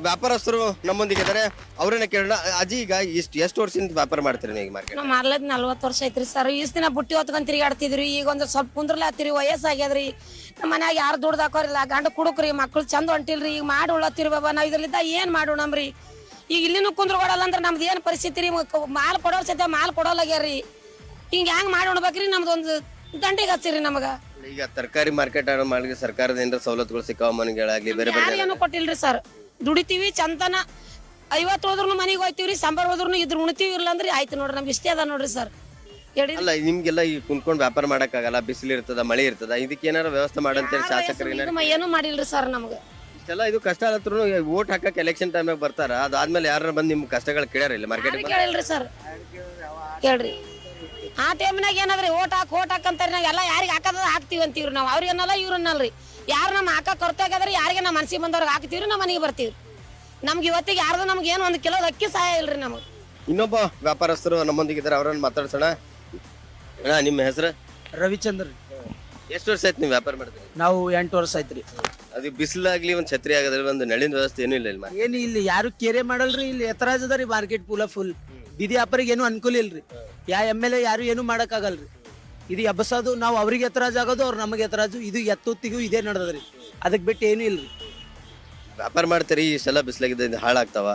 ವ್ಯಾಪಾರಸ್ಥರು ನಮ್ಮೊಂದಿಗೆ ಇದ್ದಾರೆ, ಅವರನ್ನ ಕೇಳೋಣ. ಅಜ್ಜಿ, ಈಗ ಎಷ್ಟು ವರ್ಷದಿಂದ ವ್ಯಾಪಾರ ಮಾಡ್ತೀರಿ ನೀವು ಮಾರ್ಕೆಟ್? ನಾವು ಮಾರ್ಲದ್ 40 ವರ್ಷ ಐತ್ರಿ ಸರ್. ಈಸ್ ದಿನ ಬುಟ್ಟಿ ಹೊತ್ಕೊಂಡ್ ತಿರುಗಾಡ್ತಿದ್ರಿ. ಈಗ ಒಂದು ಸ್ವಲ್ಪ ಕುಂದ್ರಲ್ಲ ಹತ್ತಿರಿ, ವಯಸ್ಸಾಗ್ಯದ್ರಿ. ನಮ್ಮ ಮನ್ಯಾಗ ಯಾರು ದುಡ್ದು ಹಾಕೋರಿಲ್ಲ, ಗಂಡ ಕುಡುಕ್ರಿ, ಮಕ್ಳು ಚಂದ ಹೊಂಟಿಲ್ರಿ. ಈಗ ಮಾಡಿ ಉಳತ್ತಿರಿ ಬಾಬಾ, ನಾವ್ ಇದ್ರಲ್ಲಿದ್ದ ಏನ್ ಮಾಡೋಣಮ್ರಿ? ಈಗ ಇಲ್ಲಿನೂ ಕುಂದ್ರಗೊಡಲ್ಲ ಅಂದ್ರೆ ನಮ್ದು ಏನ್ ಪರಿಸ್ಥಿತಿ ರೀ? ಮಾಲ್ ಕೊಡೋರ್ ಸದ್ಯ ಮಾಲ್ ಕೊಡೋಲಾಗ್ಯಾರ್ರಿ. ಹಿಂಗ ಹೆಂಗ್ ಮಾಡಿ ಉಣ್ಬೇಕ್ರಿ? ನಮ್ದು ಒಂದು ದಂಡಿಗೆ ಹಚ್ಚಿರಿ ನಮಗ. ಈಗ ತರಕಾರಿ ಮಾರ್ಕೆಟ್ ಮಾಡಿ ಸರ್ಕಾರದ ಏನಾರ ಸವಲತ್ತುಗಳು ಸಿಕ್ಕಾವ ಮನೆಗಳಾಗ್ಲಿ ಬೇರೆ ಬೇರೆ? ಏನು ಕೊಟ್ಟಿಲ್ರಿ ಸರ್. ದುಡಿತೀವಿ ಚಂತನ, 50 ಹೋದ್ರು ಮನೆಗೆ ಹೋಯ್ತಿವ್ರಿ, ಸಂಬಾರ ಹೋದ್ರು ಇದ್ರ ಉಣ್ತೀವಿ. ಇಲ್ಲ ಅಂದ್ರೆ ಆಯ್ತು ನೋಡ್ರಿ, ನಮ್ಗೆ ಇಷ್ಟೇ ಅದ ನೋಡ್ರಿ ಸರ್. ಅಲ್ಲ, ನಿಮ್ಗೆಲ್ಲ ಈಗ ಕುಂತ್ಕೊಂಡು ವ್ಯಾಪಾರ ಮಾಡಕ್ಕಾಗಲ್ಲ, ಬಿಸಿಲು ಇರ್ತದ, ಮಳೆ ಇರ್ತದ, ಇದಕ್ಕೆ ಏನಾರ ವ್ಯವಸ್ಥೆ ಮಾಡಂತೇಳಿ ಶಾಸಕರಿಗೆ ಏನು ಮಾಡಿಲ್ರಿ ಸರ್ ನಮ್ಗ. ಇಷ್ಟೆಲ್ಲ ಇದು ಕಷ್ಟ ಆಲತ್ರು ವೋಟ್ ಹಾಕಕ್ ಎಲೆಕ್ಷನ್ ಟೈಮ್ನಾಗ ಬರ್ತಾರ, ಅದಾದ್ಮೇಲೆ ಯಾರು ಬಂದು ನಿಮ್ ಕಷ್ಟಗಳು ಕೇಳ್ಯಾರ ಇಲ್ಲ ಮಾರ್ಕೆಟ್? ಕೇಳಿಲ್ರಿ ಸರ್, ಕೇಳ್ರಿ. ಆ ಟೈಮ್ನಾಗ ಏನಾದ್ರಿ ಓಟ್ ಹಾಕಂತಾರ, ನಾವ್ ಎಲ್ಲ ಯಾರಿಗೆ ಹಾಕದ ಹಾಕ್ತಿವಿ ಅಂತೀವ್ರಿ ನಾವು. ಅವ್ರಿಗೇನಲ್ಲ ಇವ್ರನ್ನಲ್ರಿ. ಯಾರು ನಮ್ಮ ಹಾಕಕ್ ಕೊರತಾಗದ್ರಿ, ಯಾರಿಗೆ ನಮ್ಮ ಮನ್ಸಿಗೆ ಬಂದವ್ರಿಗೆ ಹಾಕ್ತಿವ್ರಿ, ನಮ್ಮ ಮನೆಗೆ ಬರ್ತೀವ್ರಿ. ನಮ್ಗೆ ಇವತ್ತಿಗೆ ಯಾರ್ದು ನಮ್ಗೆ ಏನು 1 ಕಿಲೋ ಅಕ್ಕಿ ಸಹಾಯ ಇಲ್ರಿ ನಮಗೆ. ಇನ್ನೊಬ್ಬ ವ್ಯಾಪಾರಸ್ಥರು ನಮ್ಮೊಂದಿಗಿದ್ದಾರೆ, ಅವರನ್ನ ಮಾತಾಡ್ಸೋಣ. ನಿಮ್ಮ ಹೆಸರು? ರವಿಚಂದ್ರ. ಎಷ್ಟು ವರ್ಷ ಆಯ್ತು ನೀವು ವ್ಯಾಪಾರ ಮಾಡ್ತೀರಿ? ನಾವು 8 ವರ್ಷ ಆಯ್ತ್ರಿ. ಅದು ಬಿಸಿಲಾಗ್ಲಿ, ಒಂದ್ ಛತ್ರಿ ಆಗದ್ರಿ, ಒಂದು ನೆಳಿನ ವ್ಯವಸ್ಥೆ ಏನೂ ಇಲ್ಲ ಇಲ್ಲಿ. ಏನು ಇಲ್ಲಿ ಯಾರು ಕೇರೆ ಮಾಡಲ್ರಿ. ಇಲ್ಲಿ ಎತ್ತರಾಜ್ ಅದ ರೀ ಮಾರ್ಕೆಟ್ ಫುಲ್. ಬೀದಿ ವ್ಯಾಪಾರಿಗೆ ಏನು ಅನುಕೂಲ ಇಲ್ರಿ. MLA ಯಾರು ಏನು ಮಾಡಕ್ ಆಗಲ್ರಿ. ಇದು ಎಬ್ಬಸೋದು, ನಾವು ಅವ್ರಿಗೆ ಎತ್ತರಾಜ್ ಆಗೋದು, ಅವ್ರು ನಮಗೆ ಎತ್ತರಾಜು. ಇದು ಎತ್ತೊತ್ತಿಗೂ ಇದೇ ನಡೆದ್ರಿ. ಅದಕ್ಕೆ ಬಿಟ್ಟು ಏನು ಇಲ್ರಿ. ವ್ಯಾಪಾರ ಮಾಡ್ತೀರಿ, ಇಷ್ಟೆಲ್ಲ ಬಿಸಿಲಾಗಿದ್ದ ಹಾಳಾಗ್ತಾವ.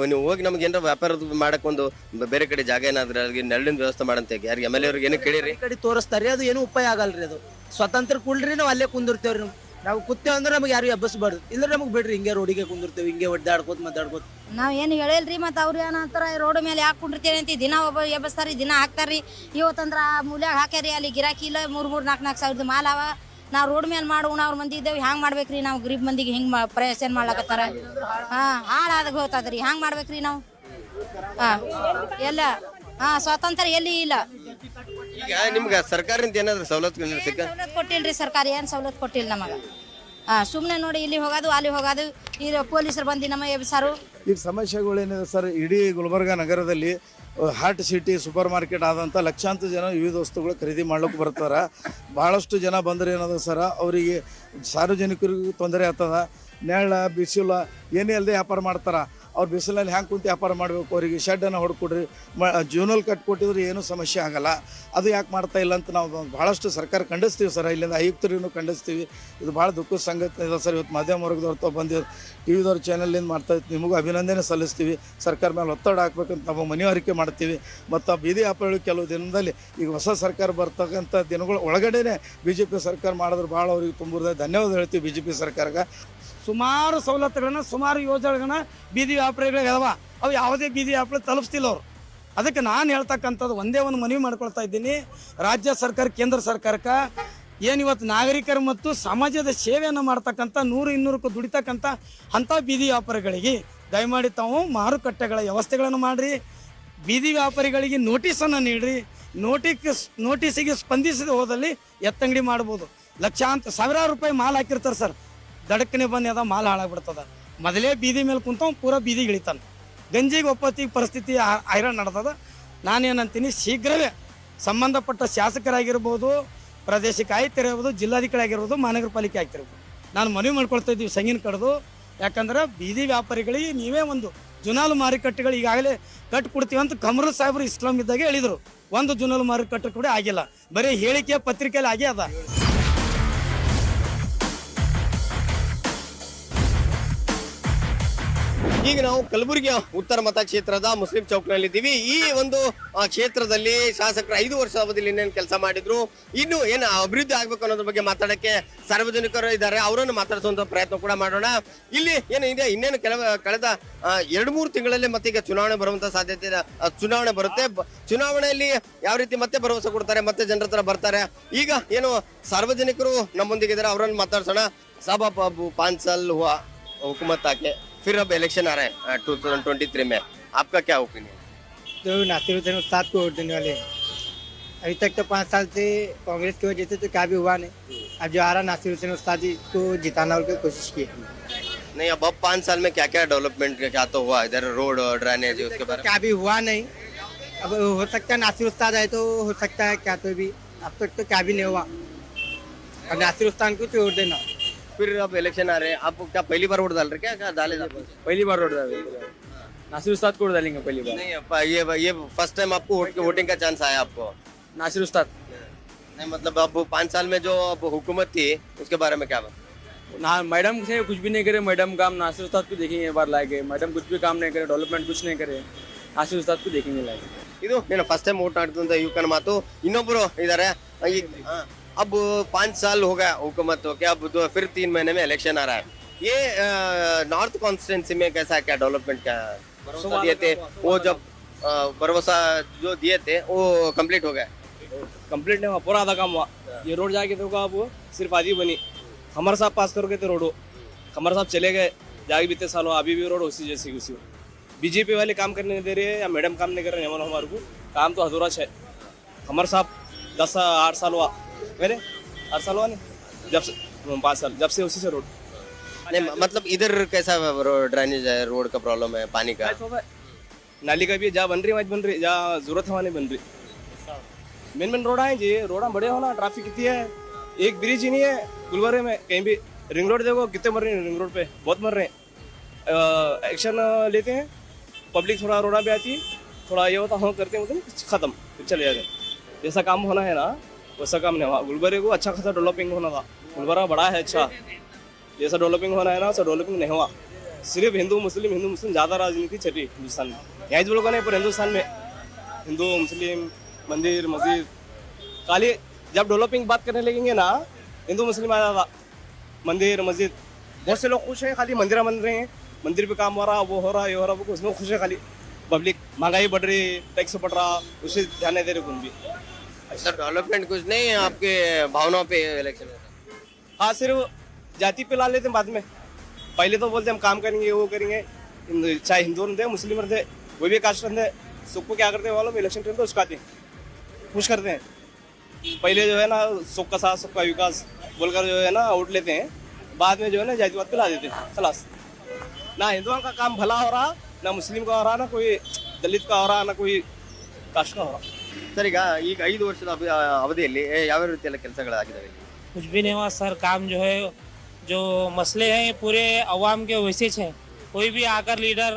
ನೀವು ಹೋಗಿ ನಮ್ಗೆ ಏನಾರ ವ್ಯಾಪಾರ ಮಾಡಕ್ ಒಂದು ಬೇರೆ ಕಡೆ ಜಾಗ ಏನಾದ್ರೆ ಅಲ್ಲಿ ನೆರಳಿನ ವ್ಯವಸ್ಥೆ ಮಾಡಂತ ಯಾರಿಗೆ MLA ಅವ್ರಿಗೆ ಏನು ಕೇಳಿರಿ? ಕಡೆ ತೋರಿಸ್ತಾರ್ರಿ, ಅದು ಏನು ಉಪಾಯ ಆಗಲ್ರಿ. ಅದು ಸ್ವತಂತ್ರ ಕುಳ್ರಿ, ನಾವು ಅಲ್ಲೇ ಕುಂದಿರ್ತೇವ್ರಿ. ನಾವು ಕೂತೇವೆ ಅಂದ್ರೆ ನಮ್ಗೆ ಯಾರು ಎಬ್ಬಸಬಾರ್ದು. ಇಲ್ಲ ನಮ್ಗೆ ಬಿಡ್ರಿ, ಹಿಂಗೆ ರೋಡಿಗೆ ಕುಂದಿರ್ತೇವೆ, ಹಿಂಗೆ ಒಡ್ಡಾಡ್ಕೋತ ಮಾತಾಡ್ಕೋತ. ನಾವ್ ಏನು ಹೇಳಿಲ್ರಿ. ಮತ್ತೆ ಅವ್ರು ಏನಂತಾರ, ರೋಡ್ ಮೇಲೆ ಯಾಕೆ ಕುಂಡಿರ್ತೇವೆ ಅಂತ ದಿನ ಒಬ್ಬ ಎಬ್ಬಸ್ತಾರಿ, ದಿನ ಹಾಕ್ತಾರ್ರಿ. ಇವತ್ತಂದ್ರ ಮೂಲ್ಯಾಗ ಹಾಕ್ಯಾರಿ, ಅಲ್ಲಿ ಗಿರಾಕಿ ಇಲ್ಲ, 3-4 ಸಾವಿರದ ಮಾಲ್ ಅವ. ನಾವು ರೋಡ್ ಮೇಲೆ ಮಾಡೋಣ, ಅವ್ರ ಮಂದಿ ಇದ್ದೇವೆ, ಹ್ಯಾಂಗ್ ಮಾಡ್ಬೇಕ್ರಿ? ನಾವು ಗರೀಬ್ ಮಂದಿಗೆ ಹಿಂಗ್ ಪ್ರಯತ್ನ ಮಾಡ್ಲಕತ್ತಾರ. ಹಾಳಾದಾಗ ಹೋಗ್ತದ್ರಿ, ಹ್ಯಾಂಗ್ ಮಾಡ್ಬೇಕ್ರಿ ನಾವು? ಎಲ್ಲ ಸ್ವಾತಂತ್ರ್ಯ ಎಲ್ಲಿ ಇಲ್ಲ. ಈಗ ನಿಮ್ಗೆ ಸರ್ಕಾರದಿಂದ ಏನಾದ್ರು ಸವಲತ್ತು ಕೊಟ್ಟಿಲ್ರಿ. ಸರ್ಕಾರ ಏನ್ ಸವಲತ್ತು ಕೊಟ್ಟಿಲ್ಲ ನಮಗ. ಸುಮ್ಮನೆ ನೋಡಿ, ಇಲ್ಲಿ ಹೋಗೋದು ಅಲ್ಲಿ ಹೋಗೋದು, ಈ ಪೊಲೀಸರು ಬಂದು ನಮ್ಮ ಎಬ್ಸಾರು. ಈಗ ಸಮಸ್ಯೆಗಳೇನಿದೆ ಸರ್, ಇಡೀ ಗುಲ್ಬರ್ಗ ನಗರದಲ್ಲಿ ಹಾಟ್ ಸಿಟಿ ಸೂಪರ್ ಮಾರ್ಕೆಟ್ ಆದಂಥ ಲಕ್ಷಾಂತರ ಜನ ವಿವಿಧ ವಸ್ತುಗಳು ಖರೀದಿ ಮಾಡ್ಲಿಕ್ಕೆ ಬರ್ತಾರೆ. ಭಾಳಷ್ಟು ಜನ ಬಂದರೆ ಏನದ ಸರ, ಅವರಿಗೆ ಸಾರ್ವಜನಿಕರಿಗೂ ತೊಂದರೆ ಆಗ್ತದ. ನೆರಳ ಬಿಸಿಲ ಏನೇ ಅಲ್ಲದೆ ವ್ಯಾಪಾರ ಮಾಡ್ತಾರೆ. ಅವ್ರು ಬಿಸಿಲಲ್ಲಿ ಹ್ಯಾಂಗೆ ಕುಂತು ವ್ಯಾಪಾರ ಮಾಡಬೇಕು? ಅವರಿಗೆ ಶೆಡ್ಡನ್ನು ಹೊಡ್ಕೊಡ್ರಿ, ಜೂನಲ್ಲಿ ಕಟ್ಕೊಟ್ಟಿದ್ರೆ ಏನೂ ಸಮಸ್ಯೆ ಆಗಲ್ಲ. ಅದು ಯಾಕೆ ಮಾಡ್ತಾ ಇಲ್ಲ ಅಂತ ನಾವು ಭಾಳಷ್ಟು ಸರ್ಕಾರ ಖಂಡಿಸ್ತೀವಿ ಸರ್. ಇಲ್ಲಿಂದ ಆಯುಕ್ತರಿಗೂ ಖಂಡಿಸ್ತೀವಿ. ಇದು ಭಾಳ ದುಃಖದ ಸಂಗತಿ ಇದೆ ಸರ್. ಇವತ್ತು ಮಾಧ್ಯಮ ವರ್ಗದವ್ರು ಬಂದು ಟಿವಿದವ್ರ ಚಾನಲಿಂದ ಮಾಡ್ತಾಯಿತ್ತು, ನಿಮಗೂ ಅಭಿನಂದನೆ ಸಲ್ಲಿಸ್ತೀವಿ. ಸರ್ಕಾರ ಮೇಲೆ ಒತ್ತಡ ಹಾಕ್ಬೇಕಂತ ನಾವು ಮನವರಿಕೆ ಮಾಡ್ತೀವಿ. ಮತ್ತು ಬೀದಿ ವ್ಯಾಪಾರಿಗಳು ಕೆಲವು ದಿನದಲ್ಲಿ ಈಗ ಹೊಸ ಸರ್ಕಾರ ಬರ್ತಕ್ಕಂಥ ದಿನಗಳ ಒಳಗಡೆನೆ BJP ಸರ್ಕಾರ ಮಾಡಿದ್ರೆ ಭಾಳ ಅವ್ರಿಗೆ ತುಂಬ ಧನ್ಯವಾದ ಹೇಳ್ತೀವಿ BJP ಸರ್ಕಾರಕ್ಕೆ. ಸುಮಾರು ಸವಲತ್ತುಗಳನ್ನ, ಸುಮಾರು ಯೋಜನೆಗಳನ್ನ ಬೀದಿ ವ್ಯಾಪಾರಿಗಳಿಗೆ ಅದಾವ. ಅವು ಯಾವುದೇ ಬೀದಿ ವ್ಯಾಪಾರ ತಲುಪಿಸ್ತಿಲ್ಲ ಅವರು. ಅದಕ್ಕೆ ನಾನು ಹೇಳ್ತಕ್ಕಂಥದ್ದು ಒಂದೇ ಒಂದು ಮನವಿ ಮಾಡ್ಕೊಳ್ತಾ ಇದ್ದೀನಿ, ರಾಜ್ಯ ಸರ್ಕಾರ, ಕೇಂದ್ರ ಸರ್ಕಾರಕ್ಕೆ. ಏನು ಇವತ್ತು ನಾಗರಿಕರು ಮತ್ತು ಸಮಾಜದ ಸೇವೆಯನ್ನು ಮಾಡ್ತಕ್ಕಂಥ 100-200ಕ್ಕೂ ದುಡಿತಕ್ಕಂಥ ಅಂಥ ಬೀದಿ ವ್ಯಾಪಾರಿಗಳಿಗೆ ದಯಮಾಡಿ ತಾವು ಮಾರುಕಟ್ಟೆಗಳ ವ್ಯವಸ್ಥೆಗಳನ್ನು ಮಾಡಿರಿ. ಬೀದಿ ವ್ಯಾಪಾರಿಗಳಿಗೆ ನೋಟಿಸನ್ನು ನೀಡಿರಿ. ನೋಟಿಸಿಗೆ ಸ್ಪಂದಿಸದೆ ಹೋದಲ್ಲಿ ಎತ್ತಂಗಡಿ ಮಾಡ್ಬೋದು. ಲಕ್ಷಾಂತರ 1000 ರೂಪಾಯಿ ಮಾಲ್ ಹಾಕಿರ್ತಾರೆ ಸರ್. ದಡಕ್ಕನೆ ಬಂದು ಅದ ಮಾಲ್ ಹಾಳಾಗ್ಬಿಡ್ತದ. ಮೊದಲೇ ಬೀದಿ ಮೇಲೆ ಕುಂತವ್ ಪೂರಾ ಬೀದಿಗೆ ಇಳಿತಾನೆ. ಗಂಜಿಗೆ ಒಪ್ಪತ್ತಿಗೆ ಪರಿಸ್ಥಿತಿ ಹೈರಾಣ ನಡ್ದದ. ನಾನೇನಂತೀನಿ, ಶೀಘ್ರವೇ ಸಂಬಂಧಪಟ್ಟ ಶಾಸಕರಾಗಿರ್ಬೋದು, ಪ್ರಾದೇಶಿಕ ಆಯುಕ್ತರಿರ್ಬೋದು, ಜಿಲ್ಲಾಧಿಕಾರಿ ಆಗಿರ್ಬೋದು, ಮಹಾನಗರ ಪಾಲಿಕೆ ಆಗ್ತಿರ್ಬೋದು, ನಾನು ಮನವಿ ಮಾಡ್ಕೊಳ್ತಾ ಇದ್ದೀವಿ ಸಂಗಿನ ಕಡ್ದು. ಯಾಕಂದ್ರೆ ಬೀದಿ ವ್ಯಾಪಾರಿಗಳಿಗೆ ನೀವೇ ಒಂದು ಜುನಾಲು ಮಾರುಕಟ್ಟೆಗಳು ಈಗಾಗಲೇ ಕಟ್ಟು ಕೊಡ್ತೀವಿ ಅಂತ ಕಮರುಲ್ ಸಾಹೇಬರು ಇಸ್ಲಾಂ ಇದ್ದಾಗ ಹೇಳಿದರು. ಒಂದು ಜುನಾಲು ಮಾರುಕಟ್ಟೆ ಕೂಡ ಆಗಿಲ್ಲ, ಬರೀ ಹೇಳಿಕೆ ಪತ್ರಿಕೆಯಲ್ಲಿ ಆಗೇ ಅದ. ಈಗ ನಾವು ಕಲಬುರಗಿಯ ಉತ್ತರ ಮತಕ್ಷೇತ್ರದ ಮುಸ್ಲಿಂ ಚೌಕ್ನಲ್ಲಿದ್ದೀವಿ. ಈ ಒಂದು ಕ್ಷೇತ್ರದಲ್ಲಿ ಶಾಸಕರು 5 ವರ್ಷ ಅವಧಿಯಲ್ಲಿ ಇನ್ನೇನು ಕೆಲಸ ಮಾಡಿದ್ರು, ಇನ್ನು ಏನು ಅಭಿವೃದ್ಧಿ ಆಗ್ಬೇಕು ಅನ್ನೋದ್ರ ಬಗ್ಗೆ ಮಾತಾಡಕ್ಕೆ ಸಾರ್ವಜನಿಕರು ಇದ್ದಾರೆ. ಅವರನ್ನು ಮಾತಾಡಿಸುವಂತ ಪ್ರಯತ್ನ ಕೂಡ ಮಾಡೋಣ. ಇಲ್ಲಿ ಏನು ಇದೆ, ಇನ್ನೇನು ಕಳೆದ 2-3 ತಿಂಗಳಲ್ಲಿ ಮತ್ತೆ ಈಗ ಚುನಾವಣೆ ಬರುವಂತ ಸಾಧ್ಯತೆ ಇದೆ. ಚುನಾವಣೆ ಬರುತ್ತೆ. ಚುನಾವಣೆಯಲ್ಲಿ ಯಾವ ರೀತಿ ಮತ್ತೆ ಭರವಸೆ ಕೊಡ್ತಾರೆ, ಮತ್ತೆ ಜನರ ಹತ್ರ ಬರ್ತಾರೆ. ಈಗ ಏನು ಸಾರ್ವಜನಿಕರು ನಮ್ಮೊಂದಿಗೆ ಇದ್ದಾರೆ, ಅವರನ್ನು ಮಾತಾಡ್ಸೋಣ. साहब आप अब 5 साल हुआ हुकूमत आके, फिर अब इलेक्शन आ रहे हैं 2023 में, आपका क्या ओपिनियन? तो नासिरुद्दीन उस्ताद को वोट देने वाले हैं। अभी तक तो 5 साल से कांग्रेस की वजह से तो क्या भी हुआ नहीं। अब जो आ रहा नासिरुद्दीन उस्ताद जी को जिताना की कोशिश की है। नहीं, अब 5 साल में क्या क्या डेवलपमेंट क्या तो हुआ इधर, रोड ड्रेनेज उसके बारे में? क्या भी हुआ नहीं। अब हो सकता है नासिर उस्ताद आए तो हो सकता है, क्या तो भी अब तक तो क्या भी नहीं हुआ। अब नासिर उस्ताद को छोड़ देना। फिर अब इलेक्शन आ रहे हैं, आप क्या पहली बार वोट डाल रहे क्या? क्या डाले? पहली बार वोट डालेंगे, नासिर उस्ताद को वोट डालेंगे पहली बार। नहीं, ये फर्स्ट टाइम आपको वोटिंग का चांस आया आपको? नासिर उस्ताद नहीं, मतलब अब 5 साल में जो अब हुकूमत थी उसके बारे में क्या बात? ना, मैडम से कुछ भी नहीं करे। मैडम काम नासिर उस्ताद को देखेंगे एक बार लाएंगे। मैडम कुछ भी काम नहीं करे, डेवलपमेंट कुछ नहीं करे, नासिर उस्ताद को देखेंगे लाएंगे। ಇದು ಏನು ಫಸ್ಟ್ ಟೈಮ್ ವೋಟ್ ಆಡ್ತಂತ ಯುವಕನ ಮಾತು. ಇನ್ನೊಬ್ರು ಇದಾರೆ. अब 5 साल हो गया हुकूमत हो क्या, अब तो फिर 3 महीने में इलेक्शन आ रहा है. ये नॉर्थ कॉन्स्टिट्यूंसी में कैसा क्या डेवलपमेंट, क्या भरोसा दिए थे वो, जब भरोसा जो दिए थे वो कंप्लीट हो गया? कंप्लीट नहीं हुआ, पूरा आधा काम हुआ। ये रोड जाके देखो आप, सिर्फ आधी बनी। खमर साहब पास करोगे तो रोड हो, खमर साहब चले गए, जाके बीते साल हो, अभी भी रोड उसी जैसी उसी हो। बीजेपी वाले काम करने नहीं दे रहे हैं, या मैडम काम नहीं कर रहे हैं, हमारे को काम तो अधूरा है। खमर साहब 10-8 साल हुआ, मेरे 8 साल हुआ नहीं, जब से 5 साल जब से उसी से रोड नहीं, मतलब इधर कैसा ड्रेनेज है, रोड का प्रॉब्लम है, पानी का? नाली का भी जहाँ बन रही वहाँ बन रही, जहाँ जरूरत है वहाँ नहीं बन रही। मेन रोड आए जी, रोड बड़े होना, ट्रैफिक कितनी है, एक ब्रिज ही नहीं है गुलबर्गे में कहीं भी। रिंग रोड देखो कितने मर रहे हैं, रिंग रोड पे बहुत मर रहे हैं। एक्शन लेते हैं, पब्लिक थोड़ा रोड़ा पे आती है, थोड़ा ये होता हो करते हैं, मतलब खत्म, फिर चले जाते हैं। जैसा काम होना है ना वैसा काम नहीं हुआ। गुलबर्गे को अच्छा खासा डेवलपिंग होना था, गुलबर्गा बड़ा है अच्छा, जैसा डेवलपिंग होना है ना वैसा डेवलपिंग नहीं हुआ। सिर्फ हिंदू मुस्लिम ज़्यादा राजनीति चल रही हिंदुस्तान में। यहाँ लोगों का नहीं, पर हिंदुस्तान में हिंदू मुस्लिम मंदिर मस्जिद खाली, जब डेवलपिंग बात करने लगेंगे ना हिंदू मुस्लिम आ जाता। मंदिर मस्जिद बहुत से लोग खुश हैं, खाली मंदिर बन रहे हैं, मंदिर पे काम हो रहा, वो हो रहा, ये हो रहा, वो उसमें खुश है खाली। पब्लिक महंगाई बढ़ रही, टैक्स बढ़ रहा, उसे ध्यान नहीं दे रहे कौन भी। अच्छा, डेवलपमेंट कुछ नहीं है आपके भावनाओं पे इलेक्शन? हाँ, सिर्फ जाति पे ला लेते हैं बाद में। पहले तो बोलते हम काम करेंगे वो करेंगे, चाहे हिंदू रहते मुस्लिम रहते वो भी कास्ट रहते, सुख को क्या करते हैं वालों, इलेक्शन टाइम तो उसका आते हैं, खुश करते हैं। पहले जो है ना सुख का साथ सुख का विकास बोलकर जो है ना वोट लेते हैं, बाद में जो है ना जातिवाद पे ला देते हैं। खलास, ना हिंदुओं का काम भला हो रहा, ना मुस्लिम का हो रहा, ना कोई दलित का हो रहा, ना कोई कास्ट का हो रहा। ಸರ್, ಈಗ 5 ವರ್ಷದ ಅವಧಿಯಲ್ಲಿ ಯಾವ ರೀತಿಯಲ್ಲ ಕೆಲಸಗಳಾಗಿದ್ದಾವೆ? कुछ भी नहीं हुआ सर। काम जो है, जो मसले हैं पूरे अवाम के वैसे हैं। कोई भी आकर लीडर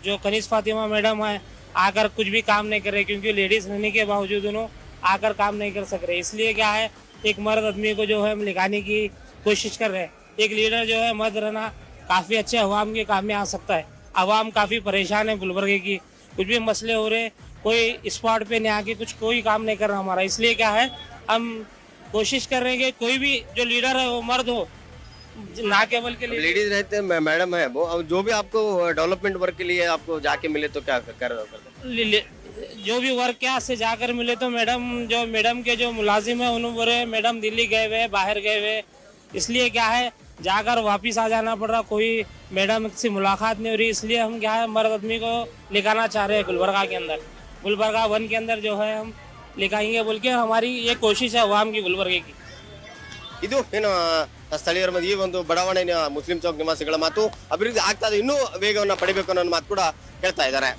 जो कनीज फातिमा मैडम है आकर कुछ भी काम नहीं कर रहे, क्योंकि लेडीज रहने के बावजूद उन्होंने आकर काम नहीं कर सक रहे। इसलिए क्या है, एक मर्द आदमी को जो है हम लिखाने की कोशिश कर रहे हैं। एक लीडर जो है मर्द रहना काफ़ी अच्छे अवाम के काम में आ सकता है। अवाम काफ़ी परेशान है गुलबर्गे की, कुछ भी मसले हो रहे, कोई स्पॉट पे नहीं आके कुछ कोई काम नहीं कर रहा हमारा। इसलिए क्या है, हम कोशिश कर रहे हैं कि कोई भी जो लीडर है वो मर्द हो, ना केवल के लिए लेडीज रहते हैं, मैडम है वो, अब जो भी आपको डेवलपमेंट वर्क के लिए आपको जाके मिले तो क्या कर जो भी वर्क क्या से जाकर मिले तो मैडम के जो मुलाजिम है उन्होंने मैडम दिल्ली गए हुए, बाहर गए हुए, इसलिए क्या है जाकर वापिस आ जाना पड़ रहा, कोई मैडम से मुलाकात नहीं हो रही। इसलिए हम क्या है मर्द आदमी को लिखाना चाह रहे हैं गुलबर्गा के अंदर, गुलबर्गा 1 के अंदर जो है हम लिखाएंगे बोल के हमारी ये कोशिश है अवाम की गुलबर्गे की। ಇದು ಏನು ಸ್ಥಳೀಯರ ಮಧ್ಯೆ ಈ ಒಂದು ಬಡಾವಣೆ ಮುಸ್ಲಿಂ ಚೌಕ್ ನಿವಾಸಿಗಳ ಮಾತು. ಅಭಿವೃದ್ಧಿ ಆಗ್ತಾ ಇದೆ, ಇನ್ನೂ ವೇಗವನ್ನು ಪಡಿಬೇಕು ಅನ್ನೋ ಮಾತು ಕೂಡ ಹೇಳ್ತಾ ಇದ್ದಾರೆ.